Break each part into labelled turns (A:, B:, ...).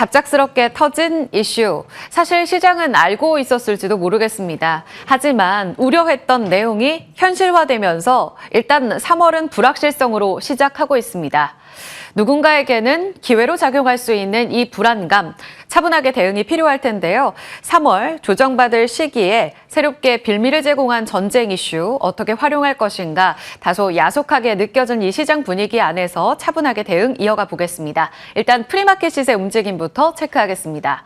A: 갑작스럽게 터진 이슈. 사실 시장은 알고 있었을지도 모르겠습니다. 하지만 우려했던 내용이 현실화되면서 일단 3월은 불확실성으로 시작하고 있습니다. 누군가에게는 기회로 작용할 수 있는 이 불안감, 차분하게 대응이 필요할 텐데요. 3월 조정받을 시기에 새롭게 빌미를 제공한 전쟁 이슈 어떻게 활용할 것인가 다소 야속하게 느껴진 이 시장 분위기 안에서 차분하게 대응 이어가 보겠습니다. 일단 프리마켓 시세 움직임부터 체크하겠습니다.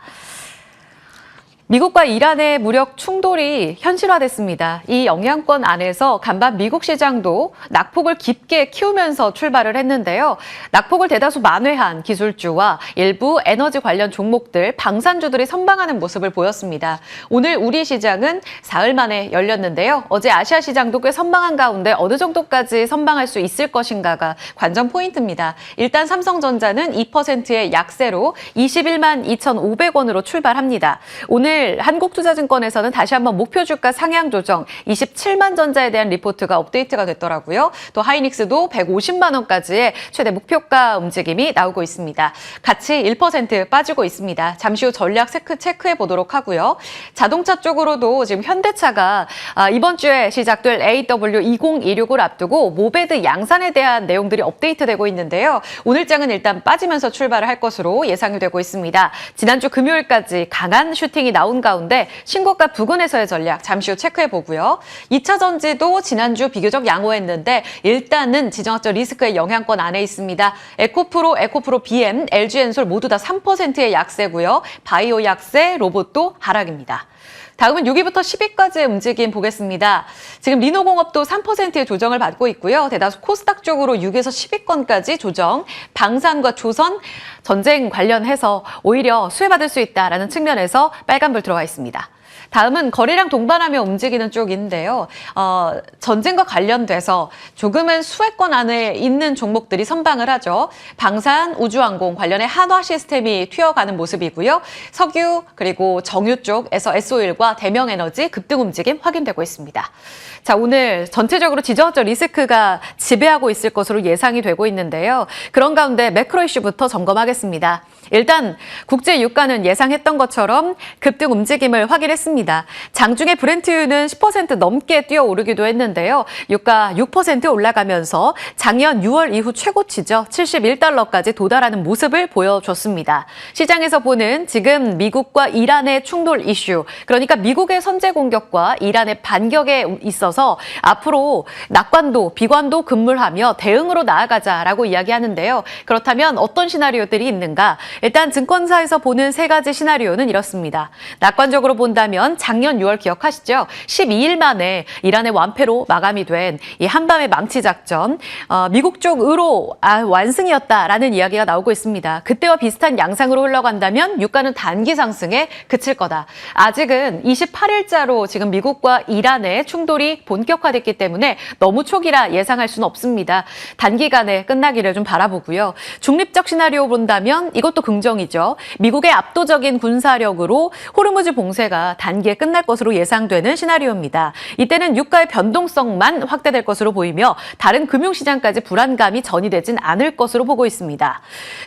A: 미국과 이란의 무력 충돌이 현실화됐습니다. 이 영향권 안에서 간밤 미국 시장도 낙폭을 깊게 키우면서 출발을 했는데요. 낙폭을 대다수 만회한 기술주와 일부 에너지 관련 종목들, 방산주들이 선방하는 모습을 보였습니다. 오늘 우리 시장은 사흘 만에 열렸는데요. 어제 아시아 시장도 꽤 선방한 가운데 어느 정도까지 선방할 수 있을 것인가가 관전 포인트입니다. 일단 삼성전자는 2%의 약세로 21만 2,500원으로 출발합니다. 오늘 한국투자증권에서는 다시 한번 목표 주가 상향 조정 27만 전자에 대한 리포트가 업데이트가 됐더라고요. 또 하이닉스도 150만 원까지의 최대 목표가 움직임이 나오고 있습니다. 같이 1% 빠지고 있습니다. 잠시 후 전략 체크해 보도록 하고요. 자동차 쪽으로도 지금 현대차가 이번 주에 시작될 AW2026을 앞두고 모베드 양산에 대한 내용들이 업데이트되고 있는데요. 오늘 장은 일단 빠지면서 출발을 할 것으로 예상이 되고 있습니다. 지난주 금요일까지 강한 슈팅이 나온 가운데 신고가 부근에서의 전략 잠시 후 체크해 보고요. 2차 전지도 지난주 비교적 양호했는데 일단은 지정학적 리스크의 영향권 안에 있습니다. 에코프로 BM, LG엔솔 모두 다 3%의 약세고요. 바이오 약세, 로봇도 하락입니다. 다음은 6위부터 10위까지의 움직임 보겠습니다. 지금 리노공업도 3%의 조정을 받고 있고요. 대다수 코스닥 쪽으로 6위에서 10위권까지 조정, 방산과 조선, 전쟁 관련해서 오히려 수혜받을 수 있다라는 측면에서 빨간불 들어와 있습니다. 다음은 거래량 동반하며 움직이는 쪽인데요. 전쟁과 관련돼서 조금은 수혜권 안에 있는 종목들이 선방을 하죠. 방산, 우주항공 관련해 한화 시스템이 튀어가는 모습이고요. 석유 그리고 정유 쪽에서 S-오일과 대명에너지 급등 움직임 확인되고 있습니다. 자, 오늘 전체적으로 지정학적 리스크가 지배하고 있을 것으로 예상이 되고 있는데요. 그런 가운데 매크로 이슈부터 점검하겠습니다. 일단 국제 유가는 예상했던 것처럼 급등 움직임을 확인했습니다. 장중에 브렌트유는 10% 넘게 뛰어오르기도 했는데요. 유가 6% 올라가면서 작년 6월 이후 최고치죠. 71달러까지 도달하는 모습을 보여줬습니다. 시장에서 보는 지금 미국과 이란의 충돌 이슈, 그러니까 미국의 선제 공격과 이란의 반격에 있어서 앞으로 낙관도 비관도 금물하며 대응으로 나아가자라고 이야기하는데요. 그렇다면 어떤 시나리오들이 있는가? 일단 증권사에서 보는 세 가지 시나리오는 이렇습니다. 낙관적으로 본다면 작년 6월 기억하시죠? 12일 만에 이란의 완패로 마감이 된 이 한밤의 망치 작전, 미국 쪽으로 완승이었다라는 이야기가 나오고 있습니다. 그때와 비슷한 양상으로 흘러간다면 유가는 단기 상승에 그칠 거다. 아직은 28일자로 지금 미국과 이란의 충돌이 본격화됐기 때문에 너무 초기라 예상할 수는 없습니다. 단기간에 끝나기를 좀 바라보고요. 중립적 시나리오 본다면 이것도 긍정이죠. 미국의 압도적인 군사력으로 호르무즈 봉쇄가 단기에 끝날 것으로 예상되는 시나리오입니다. 이때는 유가의 변동성만 확대될 것으로 보이며 다른 금융시장까지 불안감이 전이되진 않을 것으로 보고 있습니다.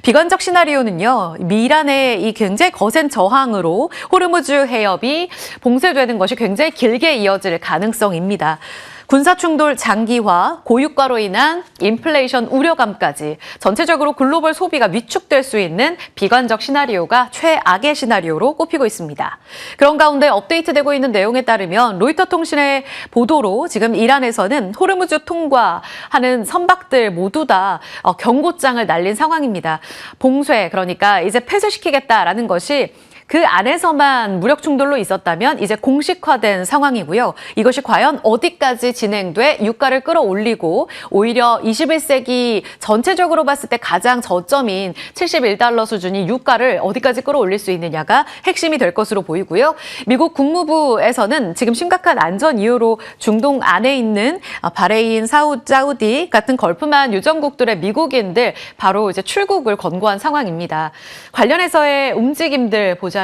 A: 비관적 시나리오는요. 미란의 이 굉장히 거센 저항으로 호르무즈 해협이 봉쇄되는 것이 굉장히 길게 이어질 가능성입니다. 군사충돌 장기화, 고유가로 인한 인플레이션 우려감까지 전체적으로 글로벌 소비가 위축될 수 있는 비관적 시나리오가 최악의 시나리오로 꼽히고 있습니다. 그런 가운데 업데이트되고 있는 내용에 따르면 로이터 통신의 보도로 지금 이란에서는 호르무즈 통과하는 선박들 모두 다 경고장을 날린 상황입니다. 봉쇄, 그러니까 이제 폐쇄시키겠다라는 것이 그 안에서만 무력 충돌로 있었다면 이제 공식화된 상황이고요. 이것이 과연 어디까지 진행돼 유가를 끌어올리고 오히려 21세기 전체적으로 봤을 때 가장 저점인 71달러 수준이 유가를 어디까지 끌어올릴 수 있느냐가 핵심이 될 것으로 보이고요. 미국 국무부에서는 지금 심각한 안전 이유로 중동 안에 있는 바레인, 사우디 같은 걸프만 유전국들의 미국인들 바로 이제 출국을 권고한 상황입니다. 관련해서의 움직임들 보자면요.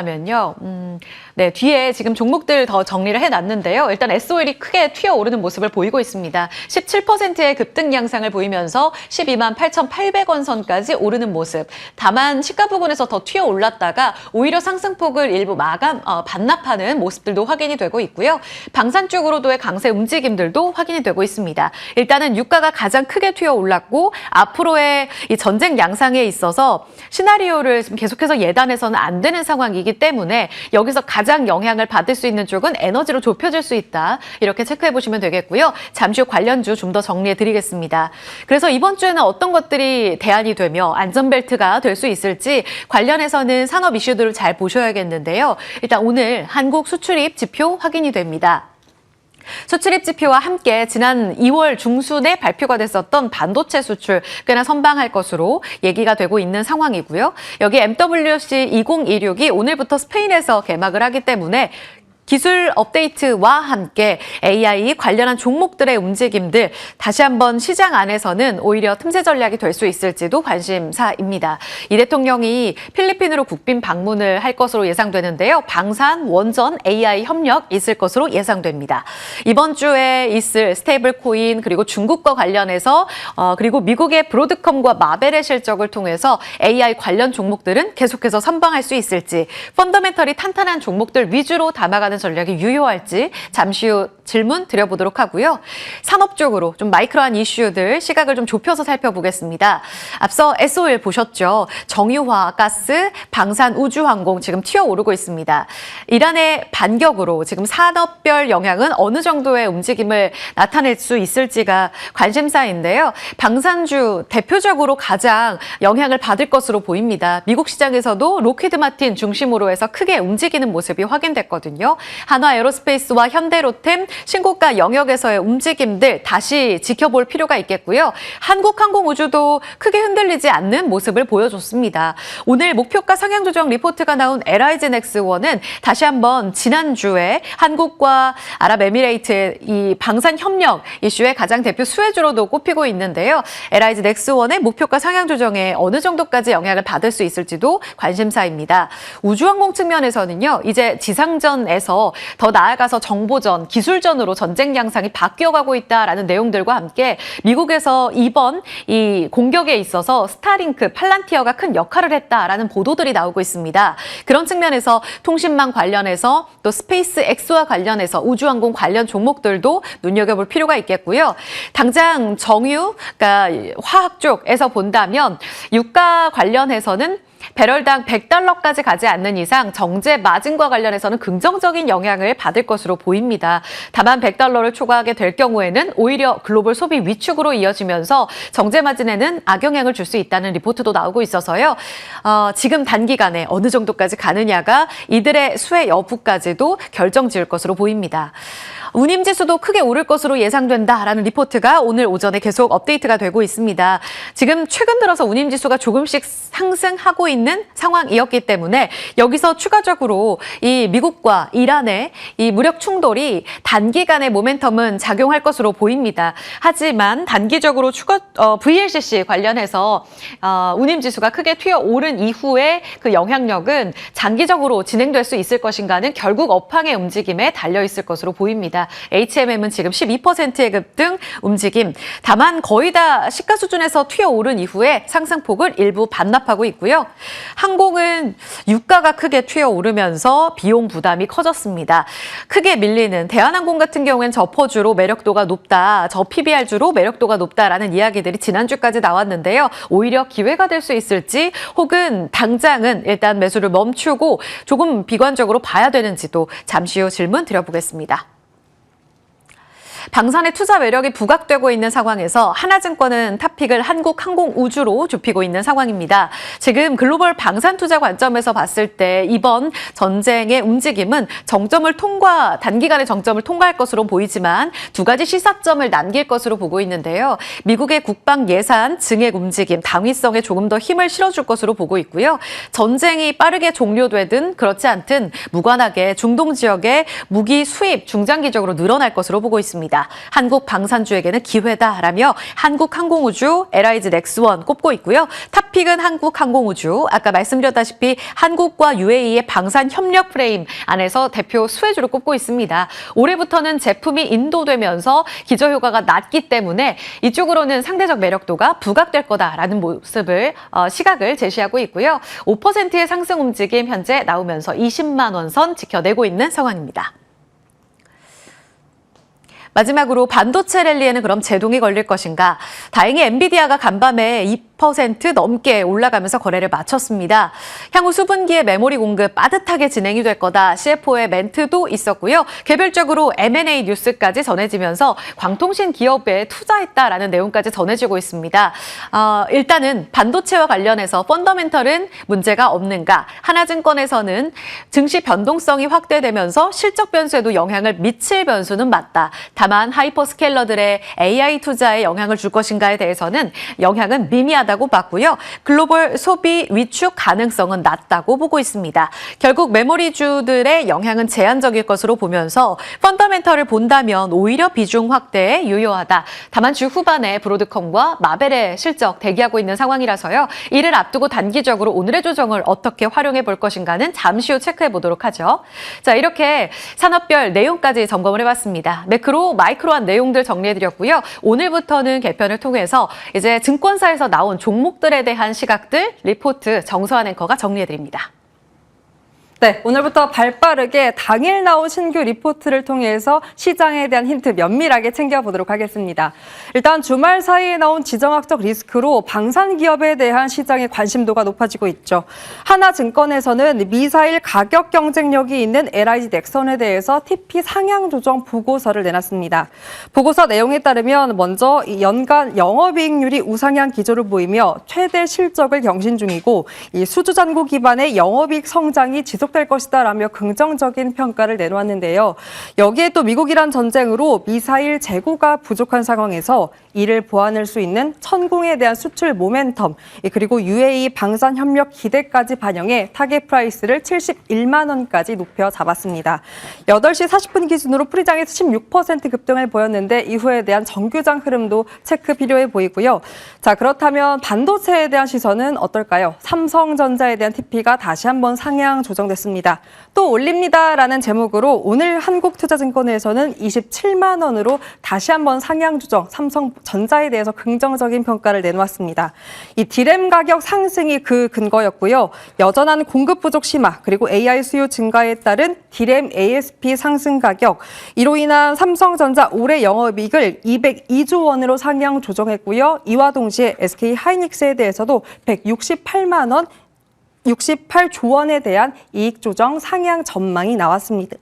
A: 네, 뒤에 지금 종목들 더 정리를 해놨는데요. 일단 S-오일이 크게 튀어오르는 모습을 보이고 있습니다. 17%의 급등 양상을 보이면서 12만 8,800원 선까지 오르는 모습. 다만 시가 부근에서 더 튀어올랐다가 오히려 상승폭을 일부 반납하는 모습들도 확인이 되고 있고요. 방산 쪽으로도의 강세 움직임들도 확인이 되고 있습니다. 일단은 유가가 가장 크게 튀어올랐고 앞으로의 이 전쟁 양상에 있어서 시나리오를 지금 계속해서 예단해서는 안 되는 상황이기 때문에 여기서 가장 영향을 받을 수 있는 쪽은 에너지로 좁혀질 수 있다. 이렇게 체크해 보시면 되겠고요. 잠시 후 관련주 좀 더 정리해 드리겠습니다. 그래서 이번 주에는 어떤 것들이 대안이 되며 안전벨트가 될 수 있을지 관련해서는 산업 이슈들을 잘 보셔야겠는데요. 일단 오늘 한국 수출입 지표 확인이 됩니다. 수출입 지표와 함께 지난 2월 중순에 발표가 됐었던 반도체 수출 꽤나 선방할 것으로 얘기가 되고 있는 상황이고요. 여기 MWC 2026이 오늘부터 스페인에서 개막을 하기 때문에 기술 업데이트와 함께 AI 관련한 종목들의 움직임들 다시 한번 시장 안에서는 오히려 틈새 전략이 될 수 있을지도 관심사입니다. 이 대통령이 필리핀으로 국빈 방문을 할 것으로 예상되는데요. 방산, 원전, AI 협력 있을 것으로 예상됩니다. 이번 주에 있을 스테이블 코인 그리고 중국과 관련해서 그리고 미국의 브로드컴과 마벨의 실적을 통해서 AI 관련 종목들은 계속해서 선방할 수 있을지 펀더멘털이 탄탄한 종목들 위주로 담아가는 전략이 유효할지 잠시 후 질문 드려보도록 하고요. 산업 쪽으로 좀 마이크로한 이슈들 시각을 좀 좁혀서 살펴보겠습니다. 앞서 S-오일 보셨죠? 정유화, 가스, 방산, 우주항공 지금 튀어오르고 있습니다. 이란의 반격으로 지금 산업별 영향은 어느 정도의 움직임을 나타낼 수 있을지가 관심사인데요. 방산주 대표적으로 가장 영향을 받을 것으로 보입니다. 미국 시장에서도 로키드 마틴 중심으로 해서 크게 움직이는 모습이 확인됐거든요. 한화 에어로스페이스와 현대로템 신고가 영역에서의 움직임들 다시 지켜볼 필요가 있겠고요. 한국항공우주도 크게 흔들리지 않는 모습을 보여줬습니다. 오늘 목표가 상향 조정 리포트가 나온 LIG넥스원은 다시 한번 지난주에 한국과 아랍에미레이트의 이 방산 협력 이슈의 가장 대표 수혜주로도 꼽히고 있는데요. LIG넥스원의 목표가 상향 조정에 어느 정도까지 영향을 받을 수 있을지도 관심사입니다. 우주항공 측면에서는요. 이제 지상전에서 더 나아가서 정보전, 기술전으로 전쟁 양상이 바뀌어가고 있다라는 내용들과 함께 미국에서 이번 이 공격에 있어서 스타링크, 팔란티어가 큰 역할을 했다라는 보도들이 나오고 있습니다. 그런 측면에서 통신망 관련해서 또 스페이스 X와 관련해서 우주항공 관련 종목들도 눈여겨볼 필요가 있겠고요. 당장 정유, 그러니까 화학 쪽에서 본다면 유가 관련해서는 배럴당 $100까지 가지 않는 이상 정제 마진과 관련해서는 긍정적인 영향을 받을 것으로 보입니다. 다만 $100를 초과하게 될 경우에는 오히려 글로벌 소비 위축으로 이어지면서 정제 마진에는 악영향을 줄 수 있다는 리포트도 나오고 있어서요. 지금 단기간에 어느 정도까지 가느냐가 이들의 수혜 여부까지도 결정지을 것으로 보입니다. 운임지수도 크게 오를 것으로 예상된다라는 리포트가 오늘 오전에 계속 업데이트가 되고 있습니다. 지금 최근 들어서 운임지수가 조금씩 상승하고 있는 상황이었기 때문에 여기서 추가적으로 이 미국과 이란의 이 무력 충돌이 단기간의 모멘텀은 작용할 것으로 보입니다. 하지만 단기적으로 VLCC 관련해서 운임지수가 크게 튀어오른 이후에 그 영향력은 장기적으로 진행될 수 있을 것인가는 결국 업황의 움직임에 달려있을 것으로 보입니다. HMM은 지금 12%의 급등 움직임. 다만 거의 다 시가 수준에서 튀어오른 이후에 상승폭을 일부 반납하고 있고요. 항공은 유가가 크게 튀어오르면서 비용 부담이 커졌습니다. 크게 밀리는 대한항공 같은 경우엔 저퍼주로 매력도가 높다, 저 PBR주로 매력도가 높다라는 이야기들이 지난주까지 나왔는데요. 오히려 기회가 될 수 있을지 혹은 당장은 일단 매수를 멈추고 조금 비관적으로 봐야 되는지도 잠시 후 질문 드려보겠습니다. 방산의 투자 매력이 부각되고 있는 상황에서 하나증권은 탑픽을 한국항공우주로 좁히고 있는 상황입니다. 지금 글로벌 방산 투자 관점에서 봤을 때 이번 전쟁의 움직임은 단기간에 정점을 통과할 것으로 보이지만 두 가지 시사점을 남길 것으로 보고 있는데요. 미국의 국방 예산 증액 움직임, 당위성에 조금 더 힘을 실어줄 것으로 보고 있고요. 전쟁이 빠르게 종료되든 그렇지 않든 무관하게 중동 지역의 무기 수입 중장기적으로 늘어날 것으로 보고 있습니다. 있습니다. 한국 방산주에게는 기회다라며 한국항공우주, LIG 넥스원 꼽고 있고요. 탑픽은 한국항공우주, 아까 말씀드렸다시피 한국과 UAE의 방산 협력 프레임 안에서 대표 수혜주로 꼽고 있습니다. 올해부터는 제품이 인도되면서 기저효과가 낮기 때문에 이쪽으로는 상대적 매력도가 부각될 거다라는 시각을 제시하고 있고요. 5%의 상승 움직임 현재 나오면서 20만 원 선 지켜내고 있는 상황입니다. 마지막으로 반도체 랠리에는 그럼 제동이 걸릴 것인가? 다행히 엔비디아가 간밤에 2% 넘게 올라가면서 거래를 마쳤습니다. 향후 수분기의 메모리 공급 빠듯하게 진행이 될 거다. CFO의 멘트도 있었고요. 개별적으로 M&A 뉴스까지 전해지면서 광통신 기업에 투자했다라는 내용까지 전해지고 있습니다. 일단은 반도체와 관련해서 펀더멘털은 문제가 없는가? 하나증권에서는 증시 변동성이 확대되면서 실적 변수에도 영향을 미칠 변수는 맞다. 다만 하이퍼스케일러들의 AI 투자에 영향을 줄 것인가에 대해서는 영향은 미미하다고 봤고요. 글로벌 소비 위축 가능성은 낮다고 보고 있습니다. 결국 메모리주들의 영향은 제한적일 것으로 보면서 펀더멘털을 본다면 오히려 비중 확대에 유효하다. 다만 주 후반에 브로드컴과 마벨의 실적 대기하고 있는 상황이라서요. 이를 앞두고 단기적으로 오늘의 조정을 어떻게 활용해 볼 것인가는 잠시 후 체크해 보도록 하죠. 자, 이렇게 산업별 내용까지 점검을 해봤습니다. 매크로, 마이크로한 내용들 정리해드렸고요. 오늘부터는 개편을 통해서 이제 증권사에서 나온 종목들에 대한 시각들, 리포트 정서한 앵커가 정리해드립니다.
B: 네, 오늘부터 발빠르게 당일 나온 신규 리포트를 통해서 시장에 대한 힌트 면밀하게 챙겨보도록 하겠습니다. 일단 주말 사이에 나온 지정학적 리스크로 방산기업에 대한 시장의 관심도가 높아지고 있죠. 하나증권에서는 미사일 가격 경쟁력이 있는 LIG 넥슨에 대해서 TP 상향 조정 보고서를 내놨습니다. 보고서 내용에 따르면 먼저 연간 영업이익률이 우상향 기조를 보이며 최대 실적을 경신 중이고 이 수주잔고 기반의 영업이익 성장이 지속될 것이다라며 긍정적인 평가를 내놓았는데요. 여기에 또 미국이란 전쟁으로 미사일 재고가 부족한 상황에서 이를 보완할 수 있는 천공에 대한 수출 모멘텀 그리고 UAE 방산 협력 기대까지 반영해 타겟 프라이스를 71만 원까지 높여 잡았습니다. 8시 40분 기준으로 프리장에서 16% 급등을 보였는데 이후에 대한 정규장 흐름도 체크 필요해 보이고요. 자, 그렇다면 반도체에 대한 시선은 어떨까요? 삼성전자에 대한 TP가 다시 한번 상향 조정됐습니다. 또 올립니다라는 제목으로 오늘 한국투자증권에서는 27만 원으로 다시 한번 상향 조정 삼성전자에 대해서 긍정적인 평가를 내놓았습니다. 이 디램 가격 상승이 그 근거였고요. 여전한 공급 부족 심화 그리고 AI 수요 증가에 따른 디램 ASP 상승 가격 이로 인한 삼성전자 올해 영업이익을 202조 원으로 상향 조정했고요. 이와 동시에 SK 하이닉스에 대해서도 168만 원 68조 원에 대한 이익 조정 상향 전망이 나왔습니다.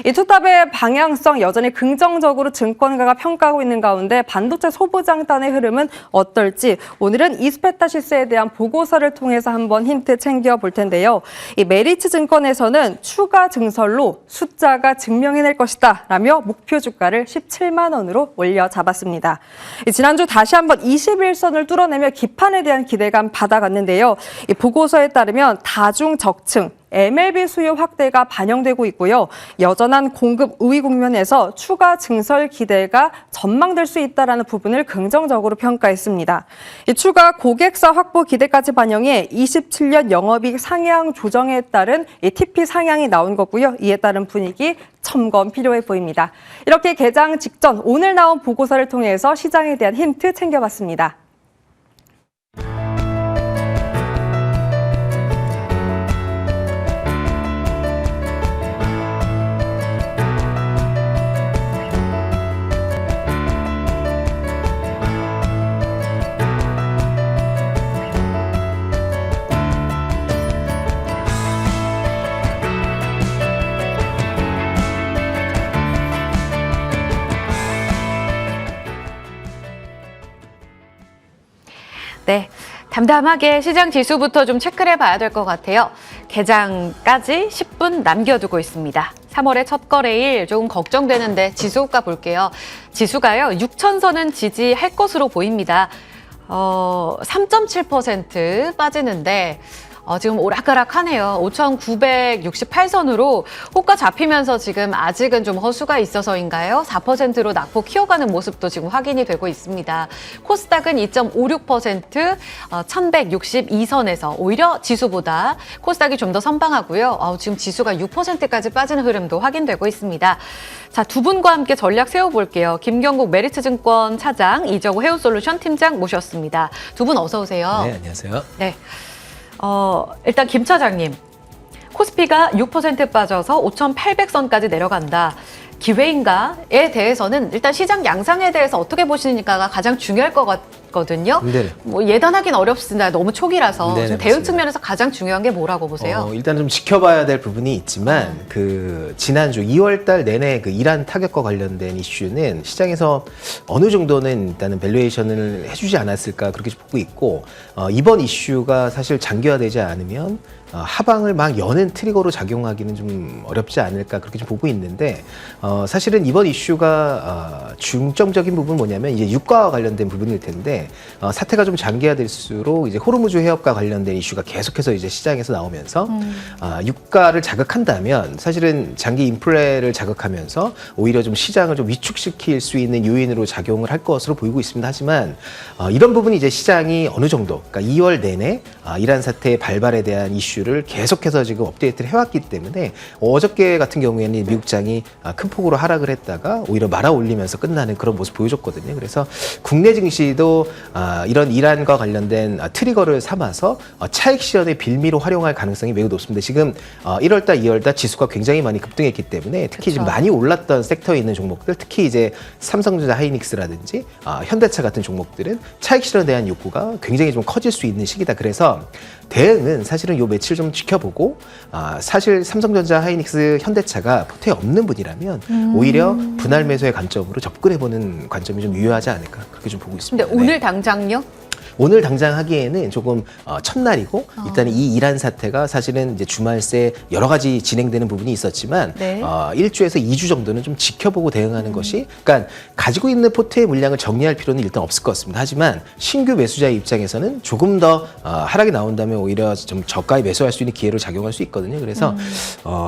B: 이 투탑의 방향성 여전히 긍정적으로 증권가가 평가하고 있는 가운데 반도체 소부장단의 흐름은 어떨지 오늘은 이스페타시스에 대한 보고서를 통해서 한번 힌트 챙겨볼 텐데요. 이 메리츠 증권에서는 추가 증설로 숫자가 증명해낼 것이다 라며 목표 주가를 17만 원으로 올려 잡았습니다. 지난주 다시 한번 21선을 뚫어내며 기판에 대한 기대감 받아갔는데요. 이 보고서에 따르면 다중 적층 MLB 수요 확대가 반영되고 있고요. 여전한 공급 우위 국면에서 추가 증설 기대가 전망될 수 있다는 부분을 긍정적으로 평가했습니다. 이 추가 고객사 확보 기대까지 반영해 27년 영업이익 상향 조정에 따른 이 TP 상향이 나온 거고요. 이에 따른 분위기 점검 필요해 보입니다. 이렇게 개장 직전 오늘 나온 보고서를 통해서 시장에 대한 힌트 챙겨봤습니다.
A: 네, 담담하게 시장 지수부터 좀 체크를 해봐야 될 것 같아요. 개장까지 10분 남겨두고 있습니다. 3월의 첫 거래일 조금 걱정되는데 지수가 볼게요. 지수가요, 6천선은 지지할 것으로 보입니다. 3.7% 빠지는데 지금 오락가락하네요. 5,968선으로 호가 잡히면서 지금 아직은 좀 허수가 있어서인가요? 4%로 낙폭 키워가는 모습도 지금 확인이 되고 있습니다. 코스닥은 2.56%, 1,162선에서 오히려 지수보다 코스닥이 좀 더 선방하고요. 지금 지수가 6%까지 빠지는 흐름도 확인되고 있습니다. 자, 두 분과 함께 전략 세워볼게요. 김경국 메리츠증권 차장, 이정우 헤어솔루션 팀장 모셨습니다. 두 분 어서 오세요.
C: 네, 안녕하세요.
A: 네. 일단 김 차장님, 코스피가 6% 빠져서 5,800선까지 내려간다. 기회인가에 대해서는 일단 시장 양상에 대해서 어떻게 보시니까가 가장 중요할 것 같거든요.
C: 네.
A: 뭐 예단하기는 어렵습니다. 너무 초기라서.
C: 네네,
A: 좀 대응
C: 맞습니다.
A: 측면에서 가장 중요한 게 뭐라고 보세요?
C: 일단 좀 지켜봐야 될 부분이 있지만 그 지난주 2월달 내내 그 이란 타격과 관련된 이슈는 시장에서 어느 정도는 일단은 밸류에이션을 해주지 않았을까 그렇게 보고 있고 이번 이슈가 사실 장기화되지 않으면 하방을 막 여는 트리거로 작용하기는 좀 어렵지 않을까 그렇게 좀 보고 있는데 사실은 이번 이슈가 중점적인 부분은 뭐냐면 이제 유가와 관련된 부분일 텐데 사태가 좀 장기화될수록 이제 호르무즈 해협과 관련된 이슈가 계속해서 이제 시장에서 나오면서 유가를 자극한다면 사실은 장기 인플레를 자극하면서 오히려 좀 시장을 좀 위축시킬 수 있는 요인으로 작용을 할 것으로 보이고 있습니다. 하지만 이런 부분이 이제 시장이 어느 정도 그러니까 2월 내내 이란 사태의 발발에 대한 이슈를 계속해서 지금 업데이트를 해왔기 때문에 어저께 같은 경우에는 미국장이 큰 폭으로 하락을 했다가 오히려 말아 올리면서 끝나는 그런 모습 보여줬거든요. 그래서 국내 증시도 이런 이란과 관련된 트리거를 삼아서 차익 실현의 빌미로 활용할 가능성이 매우 높습니다. 지금 1월달, 2월달 지수가 굉장히 많이 급등했기 때문에 특히 지금 많이 올랐던 섹터에 있는 종목들, 특히 이제 삼성전자 하이닉스라든지 현대차 같은 종목들은 차익 실현에 대한 욕구가 굉장히 좀 커질 수 있는 시기다. 그래서 대응은 사실은 요 며칠 좀 지켜보고 사실 삼성전자, 하이닉스, 현대차가 포트에 없는 분이라면 오히려 분할 매수의 관점으로 접근해보는 관점이 좀 유효하지 않을까 그렇게 좀 보고 있습니다.
A: 근데 오늘 당장요?
C: 오늘 당장 하기에는 조금 첫날이고 일단 이 이란 사태가 사실은 이제 주말 새 여러 가지 진행되는 부분이 있었지만
A: 네.
C: 1주에서 2주 정도는 좀 지켜보고 대응하는 것이 그러니까 가지고 있는 포트의 물량을 정리할 필요는 일단 없을 것 같습니다. 하지만 신규 매수자의 입장에서는 조금 더 하락이 나온다면 오히려 좀 저가에 매수할 수 있는 기회로 작용할 수 있거든요. 그래서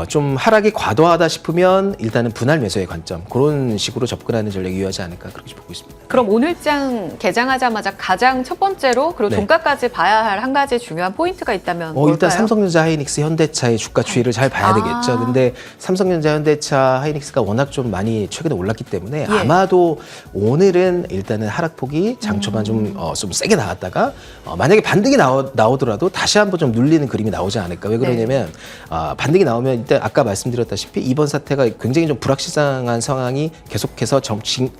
C: 좀 하락이 과도하다 싶으면 일단은 분할 매수의 관점 그런 식으로 접근하는 전략이 유효하지 않을까 그렇게 보고 있습니다.
A: 그럼 오늘장 개장하자마자 가장 첫 번째로 그리고
C: 네.
A: 종가까지 봐야 할 한 가지 중요한 포인트가 있다면 뭘까요?
C: 일단 삼성전자, 하이닉스, 현대차의 주가 추이를 잘 봐야 되겠죠. 근데 삼성전자, 현대차, 하이닉스가 워낙 좀 많이 최근에 올랐기 때문에 아마도 오늘은 일단은 하락폭이 장초반 좀 세게 나왔다가 만약에 반등이 나오더라도 다시 한번 좀 눌리는 그림이 나오지 않을까. 왜 그러냐면 반등이 나오면 일단 아까 말씀드렸다시피 이번 사태가 굉장히 좀 불확실한 상황이 계속해서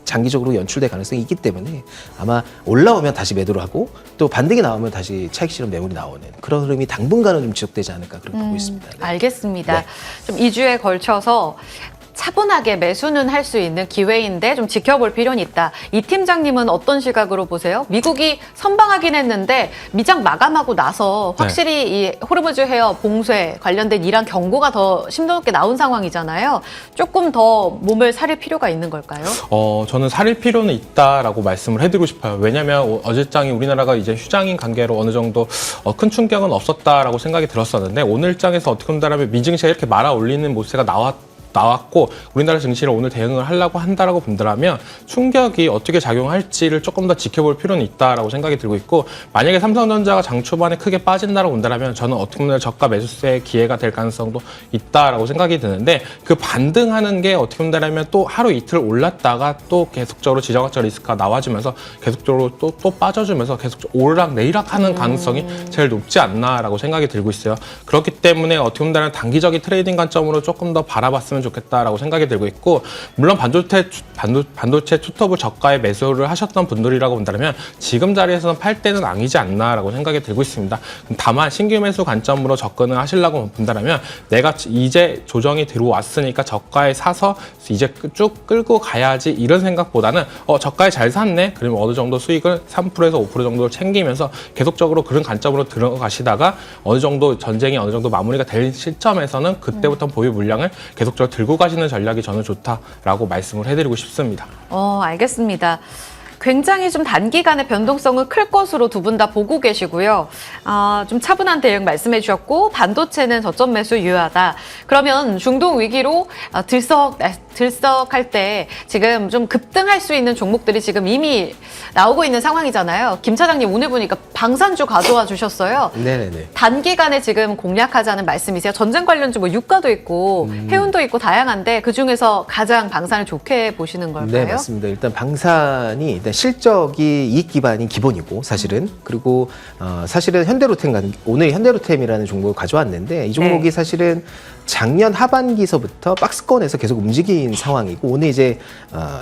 C: 장기적으로 연출될 가능성이 있기 때문에 아마 올라오면 다시 매도를 하고 또 반등이 나오면 다시 차익 실현 매물이 나오는 그런 흐름이 당분간은 좀 지속되지 않을까 그렇게 보고 있습니다. 네.
A: 알겠습니다.
C: 네.
A: 좀 2주에 걸쳐서 차분하게 매수는 할 수 있는 기회인데 좀 지켜볼 필요는 있다. 이 팀장님은 어떤 시각으로 보세요? 미국이 선방하긴 했는데 미장 마감하고 나서 확실히 이 호르무즈 해협 봉쇄 관련된 이란 경고가 더 심도 높게 나온 상황이잖아요. 조금 더 몸을 사릴 필요가 있는 걸까요?
D: 저는 사릴 필요는 있다라고 말씀을 해드리고 싶어요. 왜냐하면 어제장이 우리나라가 이제 휴장인 관계로 어느 정도 큰 충격은 없었다라고 생각이 들었었는데 오늘장에서 어떻게 본다면 미증시가 이렇게 말아 올리는 모습이 나왔고 우리나라 증시를 오늘 대응을 하려고 한다라고 본다면 충격이 어떻게 작용할지를 조금 더 지켜볼 필요는 있다라고 생각이 들고 있고 만약에 삼성전자가 장 초반에 크게 빠진다라고 본다면 저는 어떻게 보면 저가 매수세의 기회가 될 가능성도 있다라고 생각이 드는데 그 반등하는 게 어떻게 본다면 또 하루 이틀 올랐다가 또 계속적으로 지정학적 리스크가 나와주면서 계속적으로 또 빠져주면서 계속 오르락 내리락 하는 가능성이 제일 높지 않나라고 생각이 들고 있어요. 그렇기 때문에 어떻게 보면 단기적인 트레이딩 관점으로 조금 더 바라봤으면 좋겠다라고 생각이 들고 있고 물론 반도체 투톱을 저가에 매수를 하셨던 분들이라고 본다면 지금 자리에서는 팔 때는 아니지 않나라고 생각이 들고 있습니다. 다만 신규 매수 관점으로 접근을 하시려고 본다면 내가 이제 조정이 들어왔으니까 저가에 사서 이제 쭉 끌고 가야지 이런 생각보다는 저가에 잘 샀네 그러면 어느 정도 수익을 3%에서 5% 정도 챙기면서 계속적으로 그런 관점으로 들어가시다가 어느 정도 전쟁이 어느 정도 마무리가 될 시점에서는 그때부터 보유 물량을 계속적으로 들고 가시는 전략이 저는 좋다라고 말씀을 해드리고 싶습니다.
A: 알겠습니다. 굉장히 좀 단기간의 변동성은 클 것으로 두 분 다 보고 계시고요. 좀 차분한 대응 말씀해 주셨고 반도체는 저점 매수 유효하다. 그러면 중동 위기로 들썩할 때 지금 좀 급등할 수 있는 종목들이 지금 이미 나오고 있는 상황이잖아요. 김 차장님 오늘 보니까 방산주 가져와 주셨어요.
C: 네네네.
A: 단기간에 지금 공략하자는 말씀이세요. 전쟁 관련주 뭐 유가도 있고 해운도 있고 다양한데 그중에서 가장 방산을 좋게 보시는 걸까요?
C: 네, 맞습니다. 일단 방산이 일단 실적이 이익 기반이 기본이고 사실은 그리고 사실은 현대로템 오늘 현대로템이라는 종목을 가져왔는데 이 종목이
A: 네.
C: 사실은 작년 하반기서부터 박스권에서 계속 움직인 상황이고 오늘 이제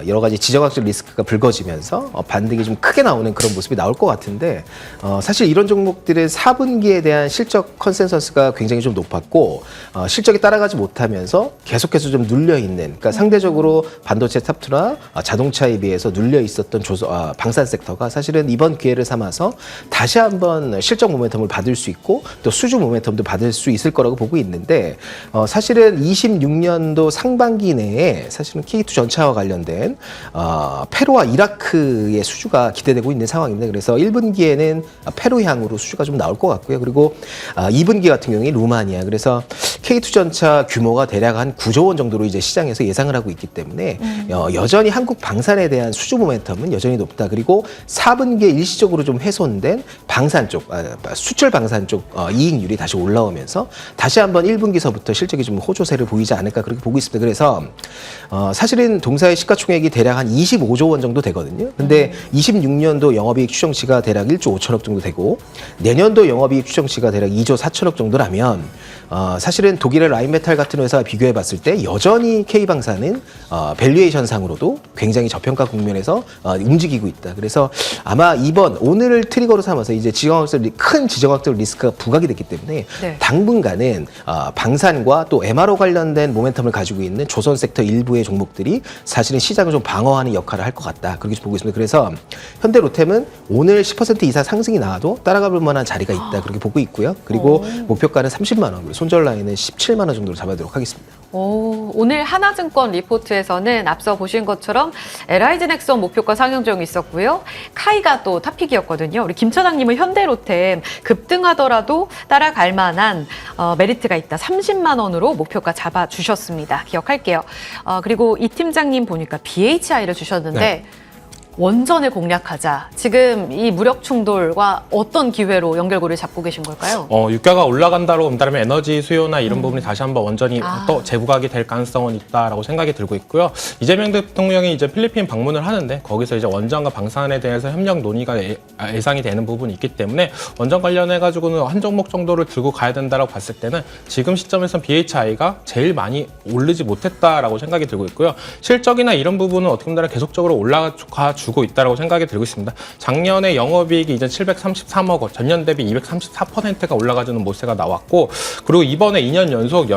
C: 여러 가지 지정학적 리스크가 불거지면서 반등이 좀 크게 나오는 그런 모습이 나올 것 같은데 사실 이런 종목들은 4분기에 대한 실적 컨센서스가 굉장히 좀 높았고 실적이 따라가지 못하면서 계속해서 좀 눌려 있는 그러니까 상대적으로 반도체 탑투나 자동차에 비해서 눌려 있었던 방산 섹터가 사실은 이번 기회를 삼아서 다시 한번 실적 모멘텀을 받을 수 있고 또 수주 모멘텀도 받을 수 있을 거라고 보고 있는데 사실은 26년도 상반기 내에 사실은 K2 전차와 관련된 페루와 이라크의 수주가 기대되고 있는 상황입니다. 그래서 1분기에는 페루향으로 수주가 좀 나올 것 같고요. 그리고 2분기 같은 경우에 루마니아. 그래서 K2 전차 규모가 대략 한 9조 원 정도로 이제 시장에서 예상을 하고 있기 때문에 여전히 한국 방산에 대한 수주 모멘텀은 여전히 높다. 그리고 4분기에 일시적으로 좀 훼손된 방산 쪽, 수출 방산 쪽 이익률이 다시 올라오면서 다시 한번 1분기서부터 실적이 좀 호조세를 보이지 않을까 그렇게 보고 있습니다. 그래서 사실은 동사의 시가총액이 대략 한 25조 원 정도 되거든요. 근데 26년도 영업이익 추정치가 대략 1조 5천억 정도 되고 내년도 영업이익 추정치가 대략 2조 4천억 정도라면 사실은 독일의 라인메탈 같은 회사와 비교해 봤을 때 여전히 K방산은 밸류에이션 상으로도 굉장히 저평가 국면에서 움직이고 있다. 그래서 아마 오늘을 트리거로 삼아서 이제 큰 지정학적 리스크가 부각이 됐기 때문에
A: 네.
C: 당분간은 방산과 또 MRO 관련된 모멘텀을 가지고 있는 조선 섹터 일부의 종목들이 사실은 시장을 좀 방어하는 역할을 할 것 같다. 그렇게 보고 있습니다. 그래서 현대로템은 오늘 10% 이상 상승이 나와도 따라가 볼 만한 자리가 있다. 그렇게 보고 있고요. 그리고 목표가는 30만 원, 손절 라인은 17만 원 정도로 잡아도록 하겠습니다.
A: 오늘 하나증권 리포트에서는 앞서 보신 것처럼 LIG넥선 목표가 상향 중이 있었고요. 카이가 또 탑픽이었거든요. 우리 김 차장님은 현대로템 급등하더라도 따라갈 만한 메리트가 있다. 30만 원으로 목표가 잡아주셨습니다. 기억할게요. 그리고 이 팀장님 보니까 BHI를 주셨는데
D: 네.
A: 원전을 공략하자. 지금 이 무력 충돌과 어떤 기회로 연결고리를 잡고 계신 걸까요?
D: 유가가 올라간다고 본다면 에너지 수요나 이런 부분이 다시 한번 원전이 또 재부각이 될 가능성은 있다라고 생각이 들고 있고요. 이재명 대통령이 이제 필리핀 방문을 하는데 거기서 이제 원전과 방산에 대해서 협력 논의가 예상이 되는 부분이 있기 때문에 원전 관련해 가지고는 한 종목 정도를 들고 가야 된다라고 봤을 때는 지금 시점에서 BHI가 제일 많이 오르지 못했다라고 생각이 들고 있고요. 실적이나 이런 부분은 어떻게 보면 계속적으로 올라가 주고 있다라고 생각이 들고 있습니다. 작년에 영업이익이 이제 733억 원, 전년 대비 234%가 올라가주는 모세가 나왔고, 그리고 이번에 2년 연속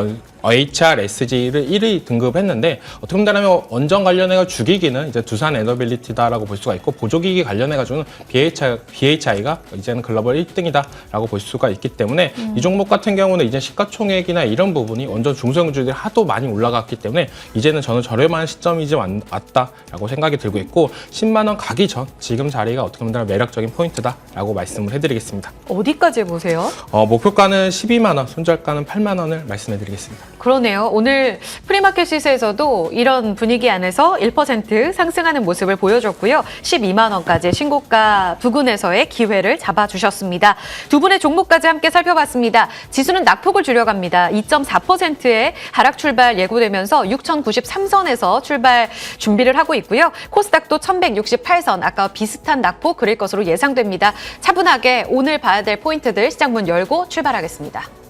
D: HRSG를 1위 등급했는데 어떻게 본다면 원전 관련해가 주기기는 이제 두산 에너빌리티다라고 볼 수가 있고 보조기기 관련해가지고는 BHI가 이제는 글로벌 1등이다라고 볼 수가 있기 때문에 이 종목 같은 경우는 이제 시가총액이나 이런 부분이 원전 중소형주들이 하도 많이 올라갔기 때문에 이제는 저는 저렴한 시점이 이제 왔다라고 생각이 들고 있고 10만 원 가기 전 지금 자리가 어떻게 보면 매력적인 포인트다라고 말씀을 해드리겠습니다.
A: 어디까지 보세요?
D: 목표가는 12만 원, 손절가는 8만 원을 말씀해드리겠습니다.
A: 그러네요. 오늘 프리마켓 시세에서도 이런 분위기 안에서 1% 상승하는 모습을 보여줬고요. 12만 원까지 신고가 부근에서의 기회를 잡아주셨습니다. 두 분의 종목까지 함께 살펴봤습니다. 지수는 낙폭을 줄여갑니다. 2.4%의 하락 출발 예고되면서 6,093선에서 출발 준비를 하고 있고요. 코스닥도 1,168선, 아까 비슷한 낙폭 그릴 것으로 예상됩니다. 차분하게 오늘 봐야 될 포인트들 시장 문 열고 출발하겠습니다.